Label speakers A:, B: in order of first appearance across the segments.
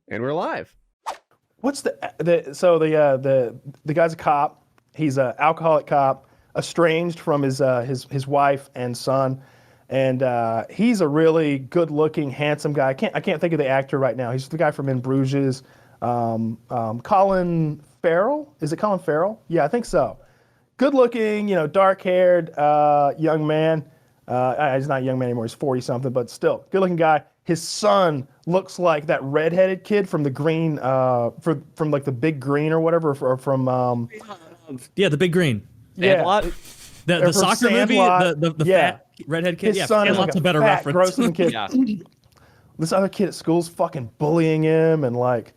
A: And we're live.
B: What's the guy's a cop. He's an alcoholic cop, estranged from his wife and son, and he's a really good-looking, handsome guy. I can't think of the actor right now. He's the guy from In Bruges. Colin Farrell? Is it Colin Farrell? Yeah, I think so. Good-looking, dark-haired young man. He's not a young man anymore. He's 40-something, but still, good-looking guy. His son looks like that redheaded kid from the Green, from like the Big Green or whatever, or from.
C: Yeah, the Big Green.
B: Yeah,
C: the soccer movie, the fat redhead kid.
B: His son is
C: lots
B: like
C: of better
B: fat,
C: reference.
B: gross-looking kid.
A: Yeah.
B: This other kid at school's fucking bullying him and like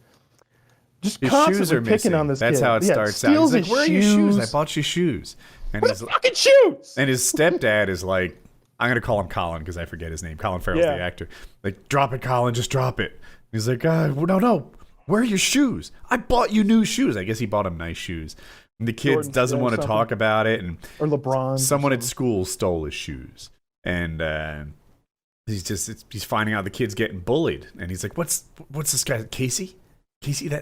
B: just
D: His
B: constantly
D: shoes are
B: picking
D: missing.
B: on this
D: That's
B: kid.
D: how it starts out.
B: Steals
D: He's like,
B: his
D: "Where are your shoes? I bought you shoes." And
B: What the fucking shoes?
D: and his stepdad is like, I'm gonna call him Colin because I forget his name. Colin Farrell's the actor. Like, drop it, Colin, just drop it. He's like, no, where are your shoes? I bought you new shoes. I guess he bought him nice shoes. And the kid
B: Jordans,
D: doesn't want to
B: something.
D: talk about it. And
B: Or LeBron.
D: someone at school stole his shoes. And he's finding out the kid's getting bullied. And he's like, what's this guy? Casey? Casey, is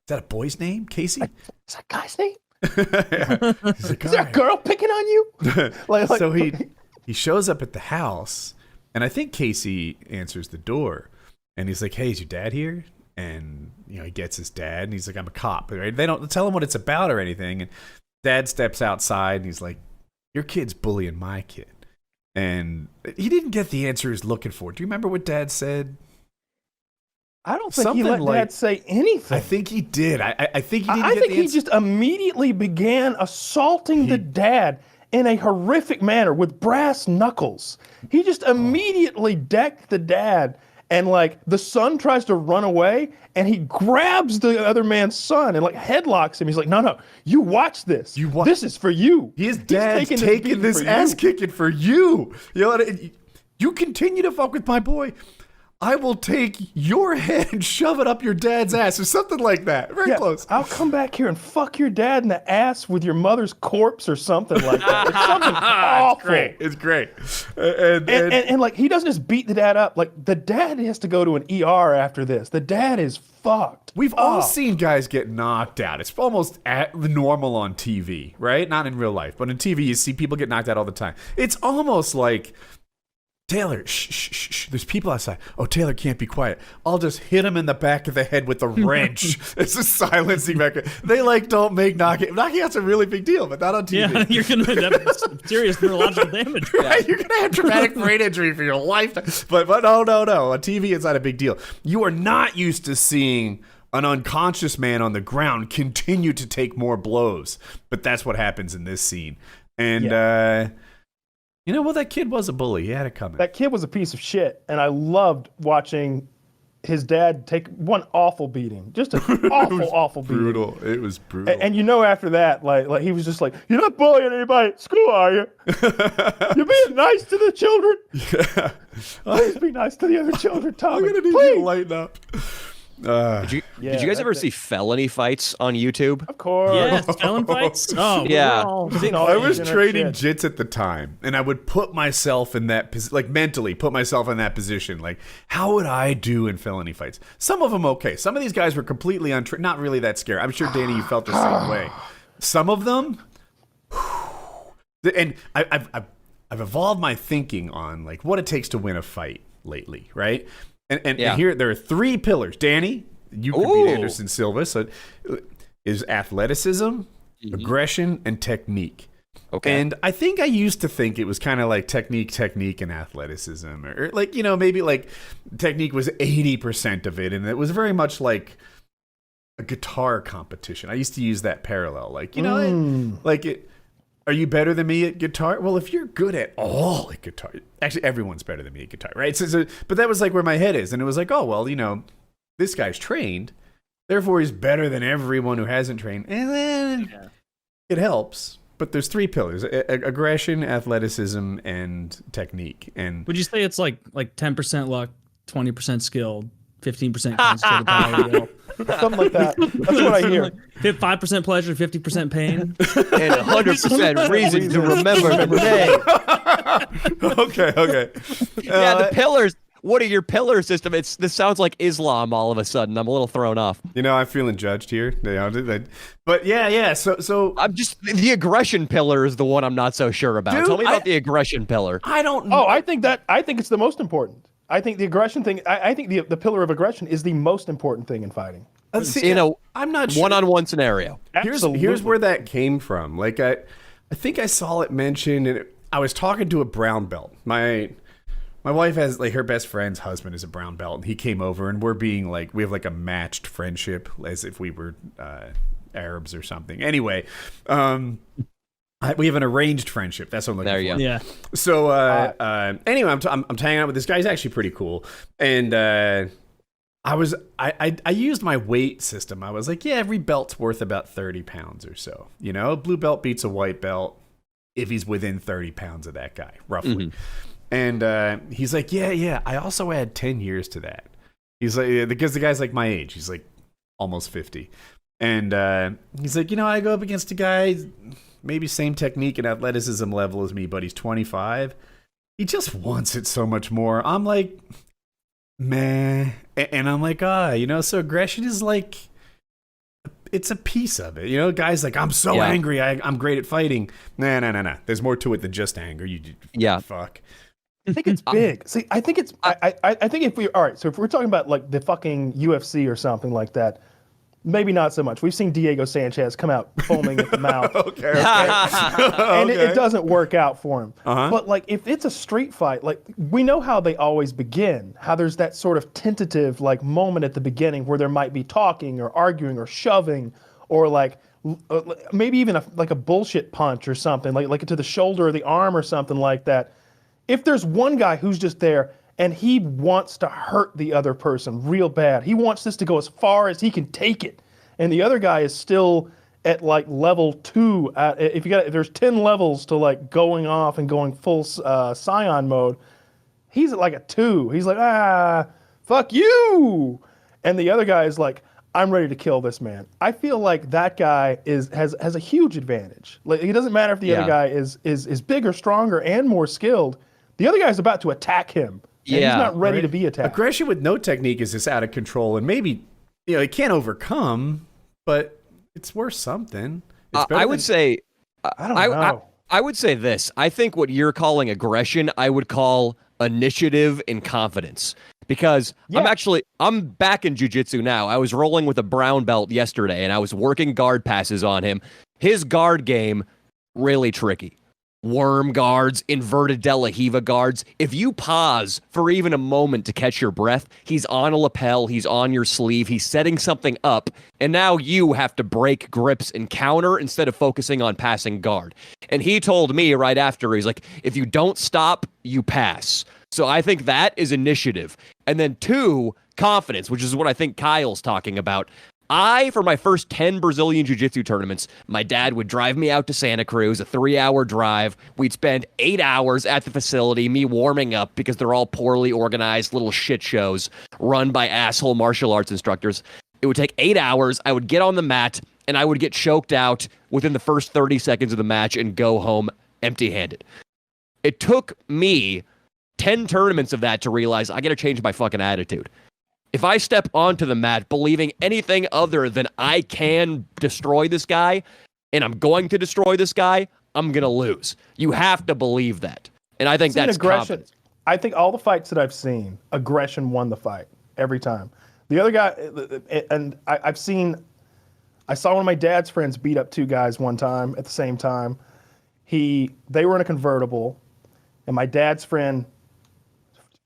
D: that a boy's name? Casey?
B: Is that guy's name?
D: He's like,
B: Is there a girl picking on you?
D: So he shows up at the house, and I think Casey answers the door, and he's like, "Hey, is your dad here?" And he gets his dad, and he's like, "I'm a cop." Right? They don't tell him what it's about or anything. And Dad steps outside, and he's like, "Your kid's bullying my kid," and he didn't get the answer he's looking for. Do you remember what Dad said?
B: I don't think
D: Something
B: he let
D: like-
B: Dad say anything.
D: I think he did. I think he didn't
B: I
D: get
B: think
D: the
B: he
D: answer.
B: just immediately began assaulting the dad in a horrific manner with brass knuckles. He just immediately decked the dad, and like the son tries to run away, and he grabs the other man's son and like headlocks him. He's like, "No, you watch this. This is for you."
D: His dad's
B: He's
D: taking this
B: for
D: ass
B: you.
D: kicking for you. You continue to fuck with my boy, I will take your head and shove it up your dad's ass, or something like that. Very close.
B: I'll come back here and fuck your dad in the ass with your mother's corpse or something like that. It's something awful.
D: It's great.
B: And like he doesn't just beat the dad up. Like the dad has to go to an ER after this. The dad is fucked.
D: We've all
B: up.
D: seen guys get knocked out. It's almost normal on TV, right? Not in real life, but on TV you see people get knocked out all the time. It's almost like, Taylor, shh. There's people outside. Oh, Taylor can't be quiet. I'll just hit him in the back of the head with a wrench. It's a silencing mechanism. They don't make knocking. Knocking out's a really big deal, but not on TV.
C: Yeah, you're gonna have serious neurological damage.
D: Right? You're gonna have traumatic brain injury for your lifetime. But no. On TV, it's not a big deal. You are not used to seeing an unconscious man on the ground continue to take more blows, but that's what happens in this scene. And that kid was a bully. He had it coming.
B: That kid was a piece of shit, and I loved watching his dad take one awful beating. Just an awful beating.
D: Brutal. It was brutal.
B: And after that, like he was just like, "You're not bullying anybody at school, are you? You're being nice to the children.
D: Yeah.
B: Please be nice to the other children, Tommy.
D: I'm gonna need you
B: Please."
D: to lighten up.
A: Did you guys ever
B: that's
A: see felony fights on YouTube?
B: Of course.
C: Yes, felon fights. Oh,
A: Yeah.
D: I was training jits at the time, and I would put myself in that position, like mentally put myself in that position. Like, how would I do in felony fights? Some of them okay. Some of these guys were completely not really that scared. I'm sure, Danny, you felt the same way. Some of them, and I've evolved my thinking on like what it takes to win a fight lately, right? And here there are three pillars. Danny, you could beat Anderson Silva. So is athleticism, aggression, and technique.
A: Okay.
D: And I think I used to think it was kind of like technique, and athleticism, or like maybe like technique was 80% of it, and it was very much like a guitar competition. I used to use that parallel, like are you better than me at guitar? Well, if you're good at all at guitar, actually everyone's better than me at guitar, right? So, but that was like where my head is, and it was like, oh well, this guy's trained, therefore he's better than everyone who hasn't trained, and then it helps. But there's three pillars: aggression, athleticism, and technique. And
C: would you say it's like 10% luck, 20% skill, 15% concentrated power?
B: Something like that. That's what I hear.
C: 5% pleasure, 50% pain.
A: And 100% reason to remember the name.
D: Okay.
A: Yeah, the pillars. what are your pillar system? This sounds like Islam all of a sudden. I'm a little thrown off.
D: I'm feeling judged here. But yeah. So
A: I'm just the aggression pillar is the one I'm not so sure about.
D: Dude,
A: Tell me about the aggression pillar.
D: I don't know.
B: Oh, I think it's the most important. I think the aggression thing. I think the pillar of aggression is the most important thing in fighting.
D: I'm not sure.
A: One-on-one scenario.
D: Here's where that came from. Like I think I saw it mentioned, and I was talking to a brown belt. My wife has like her best friend's husband is a brown belt, and he came over, and we're being like we have like a matched friendship as if we were Arabs or something. Anyway, we have an arranged friendship. That's what I'm looking for.
C: Yeah.
D: So anyway, I'm hanging out with this guy. He's actually pretty cool, and I used my weight system. I was like, yeah, every belt's worth about 30 pounds or so. A blue belt beats a white belt if he's within 30 pounds of that guy, roughly. And he's like, yeah. I also add 10 years to that. He's like, because the guy's like my age. He's like almost 50. And he's like, I go up against a guy, maybe same technique and athleticism level as me, but he's 25. He just wants it so much more. I'm like, meh. And I'm like, so aggression is like, it's a piece of it. Guys like, I'm so angry, I'm great at fighting. Nah. There's more to it than just anger. You fuck.
B: I think it's big. See, I think it's. I think if we're talking about like the fucking UFC or something like that, maybe not so much. We've seen Diego Sanchez come out foaming at the mouth.
D: Okay.
B: And it doesn't work out for him. But like if it's a street fight, like we know how they always begin. How there's that sort of tentative like moment at the beginning where there might be talking or arguing or shoving or like maybe even like a bullshit punch or something like to the shoulder or the arm or something like that. If there's one guy who's just there and he wants to hurt the other person real bad, he wants this to go as far as he can take it, and the other guy is still at like level 2. If there's 10 levels to like going off and going full Scion mode, he's at like a 2. He's like, fuck you, and the other guy is like, I'm ready to kill this man. I feel like that guy has a huge advantage. Like it doesn't matter if the other guy is bigger, stronger, and more skilled. The other guy's about to attack him. And he's not ready to be attacked.
D: Aggression with no technique is just out of control, and maybe it can't overcome, but it's worth something.
A: I would say,
B: I don't know.
A: I would say this. I think what you're calling aggression, I would call initiative and confidence. Because I'm back in jiu-jitsu now. I was rolling with a brown belt yesterday, and I was working guard passes on him. His guard game, really tricky. Worm guards, inverted De La Riva guards. If you pause for even a moment to catch your breath, he's on a lapel, he's on your sleeve, he's setting something up, and now you have to break grips and counter instead of focusing on passing guard. And he told me right after, he's like, if you don't stop, you pass. So I think that is initiative. And then 2, confidence, which is what I think Kyle's talking about. For my first 10 Brazilian Jiu-Jitsu tournaments, my dad would drive me out to Santa Cruz, a 3-hour drive. We'd spend 8 hours at the facility, me warming up because they're all poorly organized little shit shows run by asshole martial arts instructors. It would take 8 hours. I would get on the mat, and I would get choked out within the first 30 seconds of the match and go home empty-handed. It took me 10 tournaments of that to realize I got to change my fucking attitude. If I step onto the mat believing anything other than I can destroy this guy, and I'm going to destroy this guy, I'm going to lose. You have to believe that. And I think that's
B: aggression. I think all the fights that I've seen, aggression won the fight every time. The other guy, and I saw one of my dad's friends beat up 2 guys one time at the same time. They were in a convertible, and my dad's friend,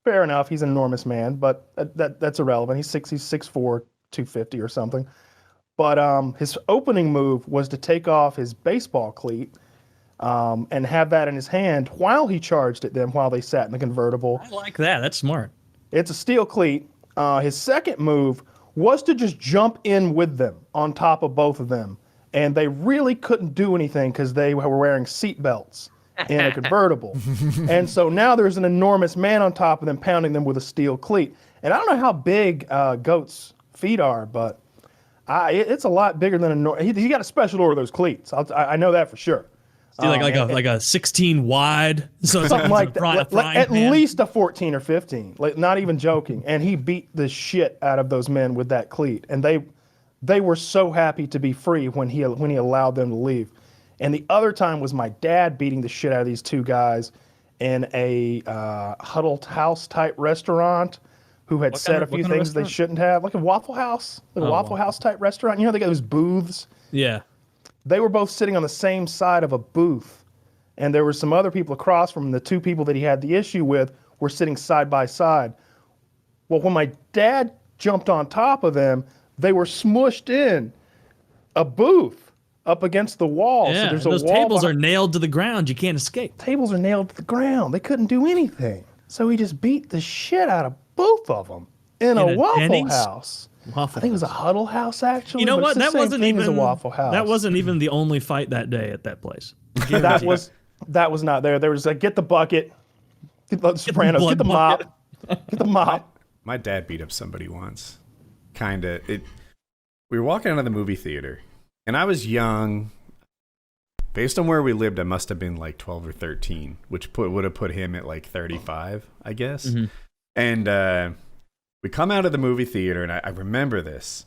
B: fair enough, he's an enormous man, but that's irrelevant. He's 6'4", 250 or something. But his opening move was to take off his baseball cleat and have that in his hand while he charged at them while they sat in the convertible.
C: I like that. That's smart.
B: It's a steel cleat. His second move was to just jump in with them on top of both of them. And they really couldn't do anything because they were wearing seat belts in a convertible. And so now there's an enormous man on top of them pounding them with a steel cleat. And I don't know how big goats' feet are, but it's a lot bigger than he got a special order of those cleats. I know that for sure.
C: Like a 16 wide, so it's
B: something like
C: that.
B: that. At least a 14 or 15. Like, not even joking. And he beat the shit out of those men with that cleat. And they were so happy to be free when he allowed them to leave. And the other time was my dad beating the shit out of these two guys in a huddled house type restaurant, who had said a few things they shouldn't have, like a Waffle House, Waffle House type restaurant. You know, they got those booths.
C: Yeah.
B: They were both sitting on the same side of a booth, and there were some other people across from the two people that he had the issue with were sitting side by side. Well, when my dad jumped on top of them, they were smushed in a booth up against the wall.
C: Yeah,
B: so there's
C: those
B: a wall
C: tables are nailed to the ground. You can't escape.
B: Tables are nailed to the ground. They couldn't do anything. So he just beat the shit out of both of them in a Waffle
C: Denny's?
B: House.
C: Waffle
B: I think it was a Huddle House, actually.
C: You know
B: but
C: what?
B: It's the
C: That
B: same
C: wasn't
B: thing
C: even
B: as a Waffle House.
C: That wasn't even the only fight that day at that place.
B: That was not there. There was like, get the bucket, get the Sopranos, get the mop, get the mop.
D: My dad beat up somebody once. We were walking out of the movie theater, and I was young. Based on where we lived, I must have been like 12 or 13, which would have put him at like 35, I guess. Mm-hmm. And we come out of the movie theater, and I remember this.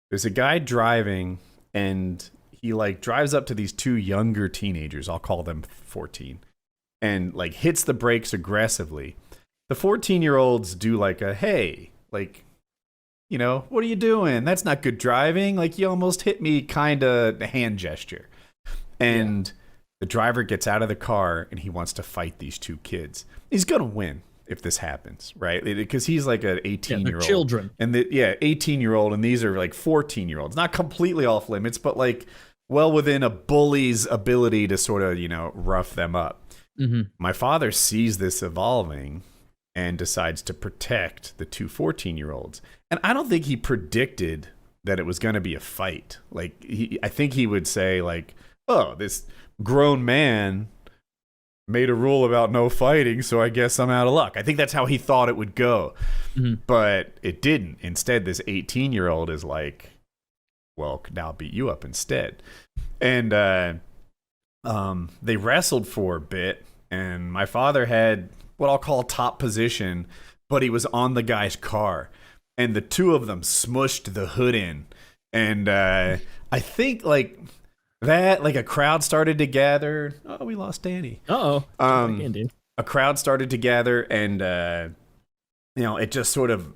D: There's a guy driving, and he like drives up to these two younger teenagers. I'll call them 14, and like hits the brakes aggressively. The 14-year-olds do like a, hey, like, you know, what are you doing? That's not good driving. Like, you almost hit me, kind of hand gesture. And the driver gets out of the car, and he wants to fight these two kids. He's going to win if this happens, right? Because he's like an 18-year-old.
B: Children.
D: And 18-year-old, and these are like 14-year-olds. Not completely off limits, but like well within a bully's ability to sort of, you know, rough them up.
C: Mm-hmm.
D: My father sees this evolving and decides to protect the two 14-year-olds. And I don't think he predicted that it was going to be a fight. Like, I think he would say, like, oh, this grown man made a rule about no fighting, so I guess I'm out of luck. I think that's how he thought it would go. Mm-hmm. But it didn't. Instead, this 18-year-old is like, well, now I'll beat you up instead. And they wrestled for a bit, and my father had what I'll call top position, but he was on the guy's car. And the two of them smushed the hood in. And I think like that, like a crowd started to gather. Oh, we lost Danny.
C: Uh-oh.
D: A crowd started to gather, and you know, it just sort of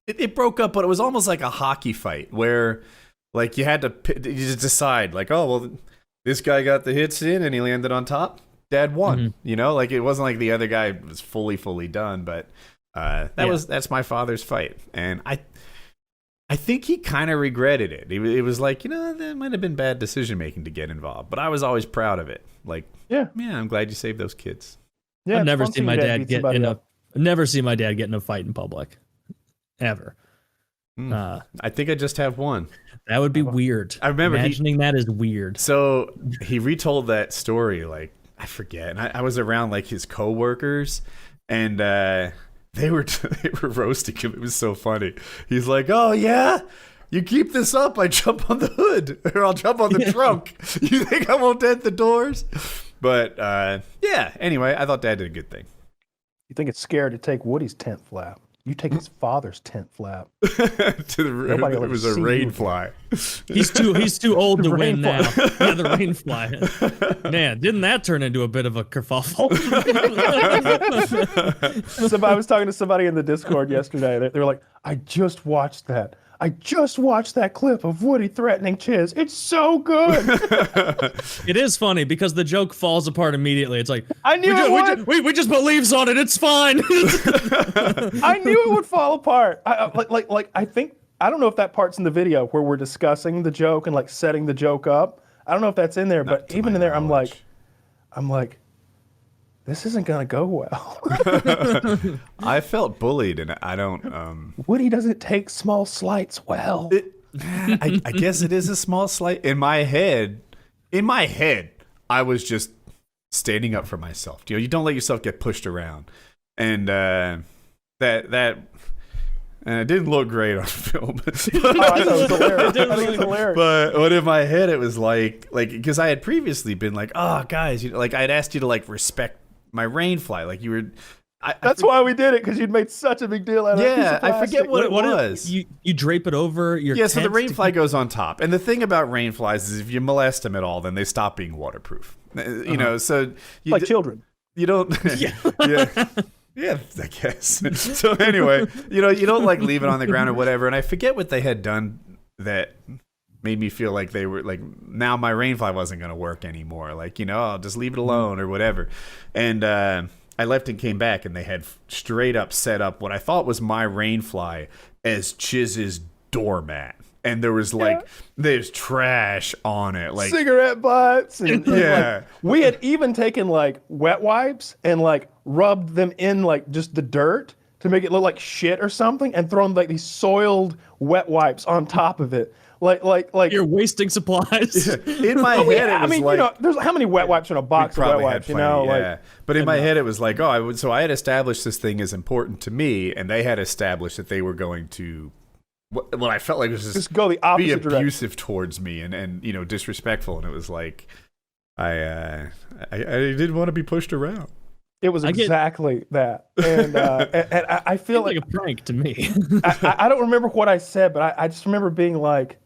D: it broke up, but it was almost like a hockey fight where like you had to you just decide like, oh, well, this guy got the hits in and he landed on top. Dad won. Mm-hmm. You know, like it wasn't like the other guy was fully done, but that's my father's fight, and I think he kind of regretted it. It was like, you know, that might have been bad decision making to get involved, but I was always proud of it. Like, yeah, I'm glad you saved those kids.
C: Yeah, I've never seen my dad get in a fight in public, ever.
D: I think I just have one.
C: That would be weird.
D: I remember
C: imagining that is weird.
D: So he retold that story, like, I forget, and I was around like his coworkers, and they were roasting him. It was so funny. He's like, "Oh yeah, you keep this up, I jump on the hood, or I'll jump on the trunk. You think I won't dent the doors?" But yeah. Anyway, I thought Dad did a good thing.
B: You think it's scared to take Woody's tent flap? You take his father's tent flap.
D: It was a rain fly.
C: He's too old to win now. Yeah, the rain fly. Man, didn't that turn into a bit of a kerfuffle?
B: So I was talking to somebody in the Discord yesterday. They were like, I just watched that clip of Woody threatening Chiz. It's so good.
C: It is funny because the joke falls apart immediately. It's like,
B: I knew
C: we just put leaves on it. It's fine.
B: I knew it would fall apart. I think, I don't know if that part's in the video where we're discussing the joke and like setting the joke up. I don't know if that's in there, but even in there, I'm like, this isn't going to go well.
D: I felt bullied, and I don't...
B: Woody doesn't take small slights well.
D: I guess it is a small slight. In my head, I was just standing up for myself. You know, you don't let yourself get pushed around. And and it didn't look great on film.
B: I thought it was hilarious. I think it's hilarious.
D: But in my head, it was like because I had previously been like, oh, guys, like I had asked you to like respect my rainfly, like you were.
B: That's why we did it, because you'd made such a big deal out of it.
D: Yeah, I forget what it was.
C: You drape it over your
D: Yeah, so the
C: tent
D: rainfly goes on top. And the thing about rainflies is if you molest them at all, then they stop being waterproof. You know, so...
B: Like children.
D: You don't... Yeah, I guess. So anyway, you don't like leave it on the ground or whatever. And I forget what they had done that made me feel like they were like, now my rainfly wasn't going to work anymore. Like, I'll just leave it alone or whatever. And I left and came back, and they had straight up set up what I thought was my rainfly as Chiz's doormat. And there was there's trash on it, like
B: cigarette butts. And
D: yeah.
B: We had even taken like wet wipes and like rubbed them in like just the dirt to make it look like shit or something, and thrown like these soiled wet wipes on top of it. Like
C: you're wasting supplies.
D: In my head, it was like,
B: there's how many wet wipes in a box of wet wipes,
D: plenty, but in my head, it was like, so I had established this thing as important to me, and they had established that they were going to, what I felt like was
B: just go the opposite
D: be abusive towards me and disrespectful, and it was like, I didn't want to be pushed around.
B: It was exactly that, and I feel
C: like a prank to me.
B: I don't remember what I said, but I just remember being like,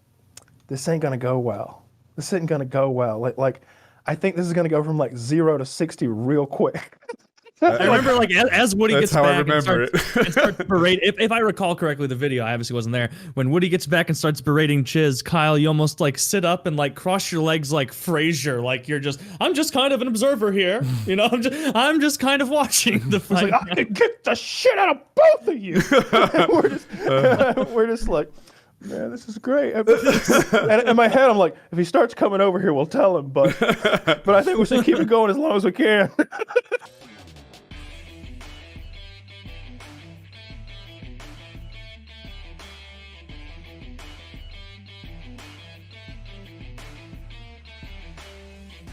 B: "This ain't gonna go well. This isn't gonna go well. Like I think this is gonna go from like 0 to 60 real quick."
C: I remember, like, as Woody gets back and starts berating. If I recall correctly, the video, I obviously wasn't there. When Woody gets back and starts berating Chiz, Kyle, you almost like sit up and like cross your legs like Frasier, like I'm just kind of an observer here, I'm just kind of watching the fight.
B: Like, I can kick the shit out of both of you. we're just like, man, this is great. And in my head, I'm like, if he starts coming over here, we'll tell him. But I think we should keep it going as long as we can.